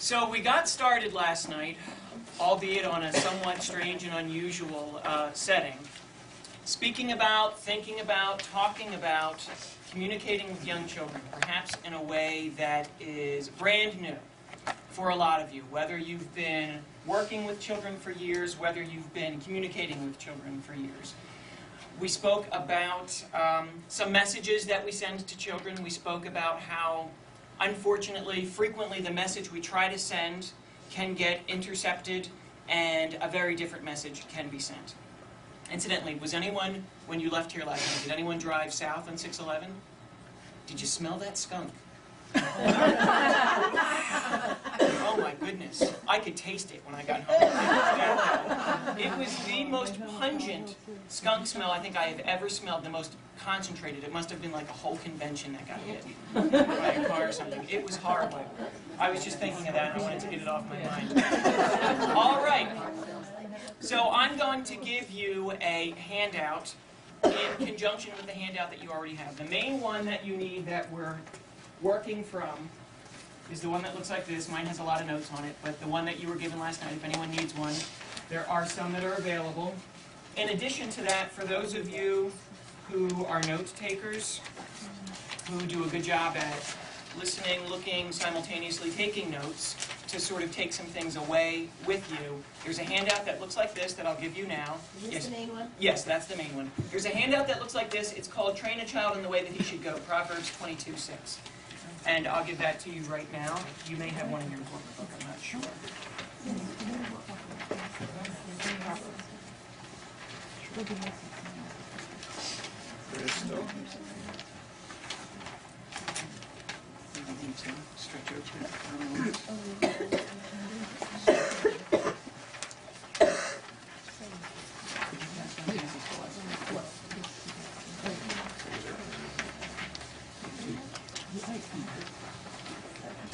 So we got started last night, albeit on a somewhat strange and unusual setting, speaking about, thinking about, talking about, communicating with young children, perhaps in a way that is brand new for a lot of you, whether you've been working with children for years, whether you've been communicating with children for years. We spoke about some messages that we send to children. We spoke about how, unfortunately, frequently the message we try to send can get intercepted and a very different message can be sent. Incidentally, was anyone, when you left here last night, did anyone drive south on 611? Did you smell that skunk? Oh my goodness. I could taste it when I got home. It was the most pungent skunk smell I think I have ever smelled, the most concentrated. It must have been like a whole convention that got hit by a car or something. It was horrible. I was just thinking of that and I wanted to get it off my mind. All right. So I'm going to give you a handout in conjunction with the handout that you already have. The main one that you need that we're working from is the one that looks like this. Mine has a lot of notes on it, but the one that you were given last night, if anyone needs one, there are some that are available. In addition to that, for those of you who are note takers, who do a good job at listening, looking, simultaneously taking notes, to sort of take some things away with you, there's a handout that looks like this that I'll give you now. Is this the main one? Yes, that's the main one. There's a handout that looks like this. It's called Train a Child in the Way That He Should Go, Proverbs 22:6. And I'll give that to you right now. You may have one in your corporate book, I'm not sure. You need to stretch over.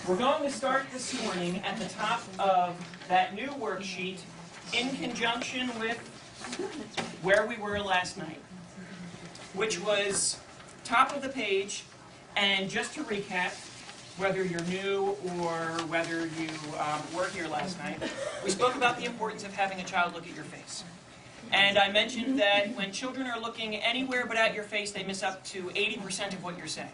We're going to start this morning at the top of that new worksheet in conjunction with where we were last night, which was top of the page. And just to recap, whether you're new or whether you were here last night, we spoke about the importance of having a child look at your face. And I mentioned that when children are looking anywhere but at your face, they miss up to 80% of what you're saying.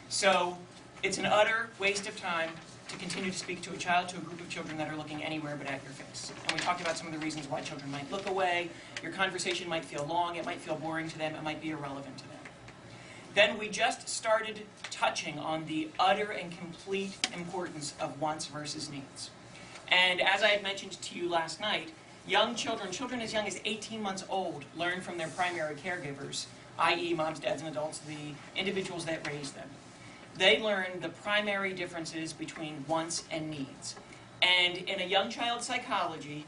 So it's an utter waste of time to continue to speak to a child, to a group of children that are looking anywhere but at your face. And we talked about some of the reasons why children might look away. Your conversation might feel long, it might feel boring to them, it might be irrelevant to them. Then we just started touching on the utter and complete importance of wants versus needs. And as I had mentioned to you last night, young children, children as young as 18 months old, learn from their primary caregivers, i.e. moms, dads, and adults, the individuals that raise them. They learn the primary differences between wants and needs. And in a young child's psychology,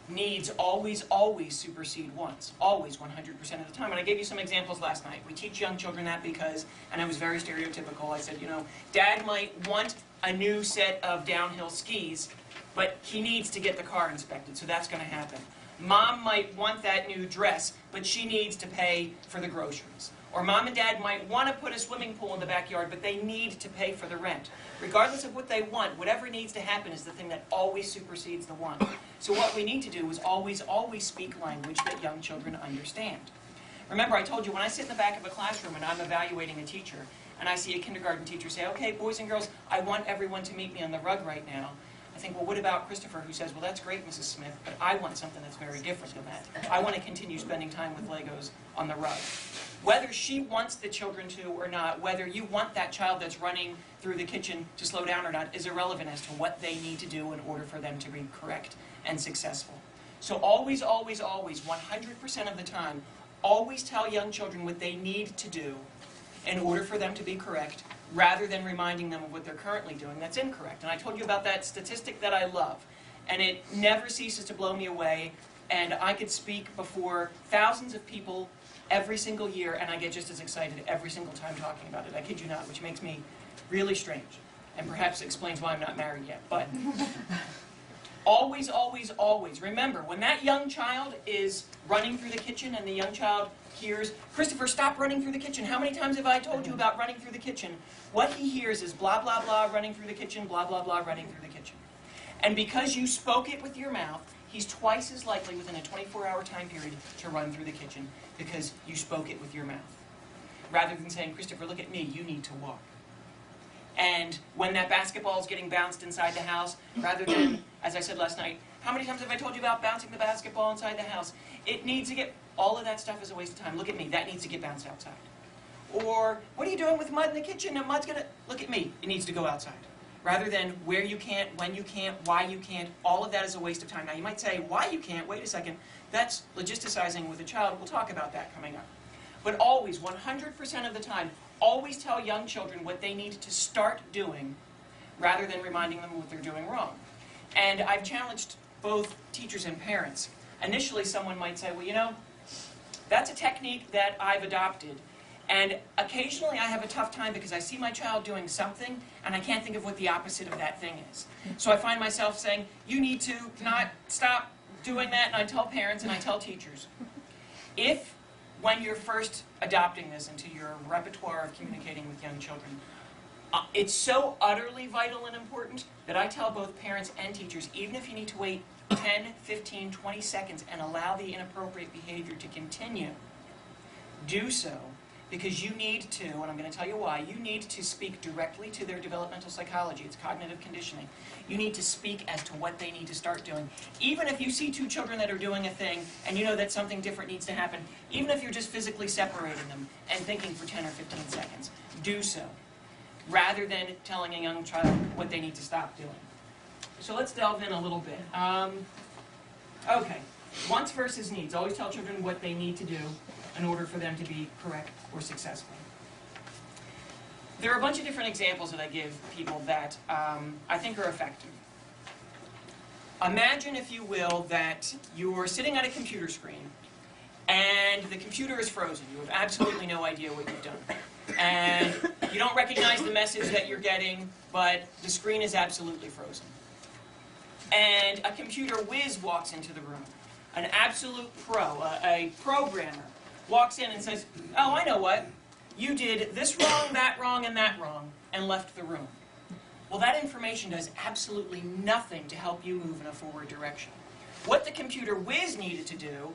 needs always, always supersede wants. Always, 100% of the time. And I gave you some examples last night. We teach young children that because, and I was very stereotypical, I said, you know, Dad might want a new set of downhill skis, but he needs to get the car inspected, so that's going to happen. Mom might want that new dress, but she needs to pay for the groceries. Or Mom and Dad might want to put a swimming pool in the backyard, but they need to pay for the rent. Regardless of what they want, whatever needs to happen is the thing that always supersedes the want. So what we need to do is always, always speak language that young children understand. Remember, I told you, when I sit in the back of a classroom and I'm evaluating a teacher, and I see a kindergarten teacher say, okay, boys and girls, I want everyone to meet me on the rug right now. I think, well, what about Christopher, who says, well, that's great, Mrs. Smith, but I want something that's very different than that. I want to continue spending time with Legos on the rug. Whether she wants the children to or not, whether you want that child that's running through the kitchen to slow down or not, is irrelevant as to what they need to do in order for them to be correct and successful. So always, always, always, 100% of the time, always tell young children what they need to do in order for them to be correct, rather than reminding them of what they're currently doing that's incorrect. And I told you about that statistic that I love, and it never ceases to blow me away, and I could speak before thousands of people every single year, and I get just as excited every single time talking about it. I kid you not, which makes me really strange, and perhaps explains why I'm not married yet. But Always, always, always. Remember, when that young child is running through the kitchen and the young child hears, "Christopher, stop running through the kitchen. How many times have I told you about running through the kitchen?" What he hears is blah, blah, blah, running through the kitchen, blah, blah, blah, running through the kitchen. And because you spoke it with your mouth, he's twice as likely within a 24-hour time period to run through the kitchen because you spoke it with your mouth. Rather than saying, "Christopher, look at me, you need to walk." And when that basketball is getting bounced inside the house, rather than, as I said last night, "How many times have I told you about bouncing the basketball inside the house?" It needs to get, all of that stuff is a waste of time. "Look at me, that needs to get bounced outside." Or, "What are you doing with mud in the kitchen? And mud's gonna," look at me, it needs to go outside. Rather than where you can't, when you can't, why you can't, all of that is a waste of time. Now you might say, why you can't, wait a second, that's logisticizing with a child. We'll talk about that coming up. But always, 100% of the time, always tell young children what they need to start doing rather than reminding them what they're doing wrong. And I've challenged both teachers and parents. Initially, someone might say, "Well, you know, that's a technique that I've adopted. And occasionally I have a tough time because I see my child doing something and I can't think of what the opposite of that thing is. So I find myself saying, you need to not stop doing that," and I tell parents and I tell teachers. If, when you're first adopting this into your repertoire of communicating with young children, it's so utterly vital and important that I tell both parents and teachers, even if you need to wait 10, 15, 20 seconds and allow the inappropriate behavior to continue, do so. Because you need to, and I'm going to tell you why, you need to speak directly to their developmental psychology. It's cognitive conditioning. You need to speak as to what they need to start doing. Even if you see two children that are doing a thing and you know that something different needs to happen, even if you're just physically separating them and thinking for 10 or 15 seconds, do so. Rather than telling a young child what they need to stop doing. So let's delve in a little bit. Okay, wants versus needs. Always tell children what they need to do in order for them to be correct or successful. There are a bunch of different examples that I give people that I think are effective. Imagine, if you will, that you're sitting at a computer screen and the computer is frozen. You have absolutely no idea what you've done. And you don't recognize the message that you're getting, but the screen is absolutely frozen. And a computer whiz walks into the room. An absolute pro, a programmer, walks in and says, "Oh, I know what. You did this wrong, and that wrong," and left the room. Well, that information does absolutely nothing to help you move in a forward direction. What the computer whiz needed to do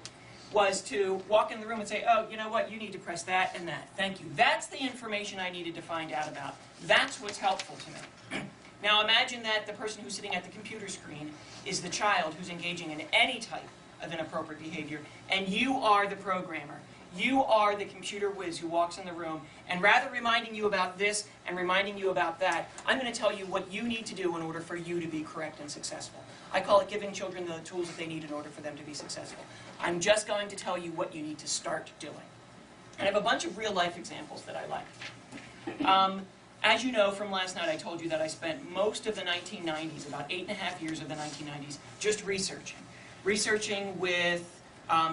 was to walk in the room and say, "Oh, you know what, you need to press that and that. Thank you. That's the information I needed to find out about. That's what's helpful to me." Now imagine that the person who's sitting at the computer screen is the child who's engaging in any type of inappropriate behavior, and you are the programmer. You are the computer whiz who walks in the room, and rather reminding you about this and reminding you about that, I'm going to tell you what you need to do in order for you to be correct and successful. I call it giving children the tools that they need in order for them to be successful. I'm just going to tell you what you need to start doing. And I have a bunch of real-life examples that I like. As you know from last night, I told you that I spent most of the 1990s, about 8.5 years of the 1990s, just researching. Researching with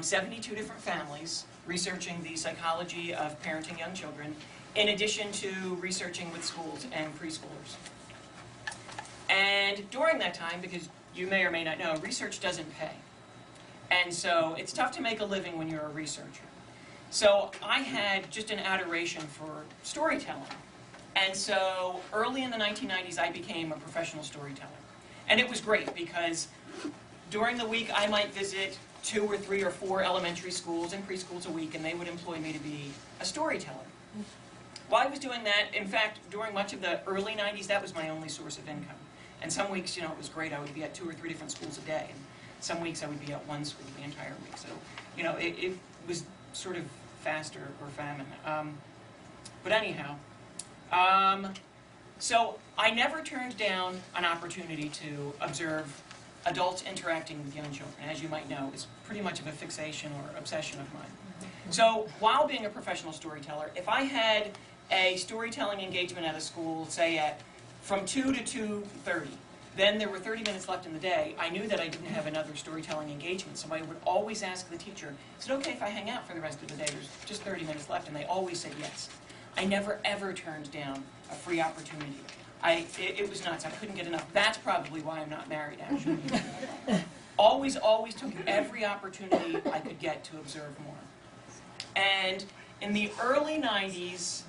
72 different families, researching the psychology of parenting young children, in addition to researching with schools and preschoolers. And during that time, because you may or may not know, research doesn't pay. And so it's tough to make a living when you're a researcher. So I had just an adoration for storytelling. And so early in the 1990s, I became a professional storyteller. And it was great because during the week, I might visit 2 or 3 or 4 elementary schools and preschools a week, and they would employ me to be a storyteller. While I was doing that, in fact, during much of the early 90s, that was my only source of income. And some weeks, you know, it was great. I would be at 2 or 3 different schools a day. And some weeks I would be at one school the entire week. So, you know, it was sort of fast or famine. But anyhow, so I never turned down an opportunity to observe adults interacting with young children. As you might know, it's pretty much of a fixation or obsession of mine. So while being a professional storyteller, if I had a storytelling engagement at a school, say from 2 to 2:30, then there were 30 minutes left in the day, I knew that I didn't have another storytelling engagement, so I would always ask the teacher, is it okay if I hang out for the rest of the day? There's just 30 minutes left, and they always said yes. I never ever turned down a free opportunity. It was nuts. I couldn't get enough. That's probably why I'm not married, actually. Always took every opportunity I could get to observe more. And in the early 90s,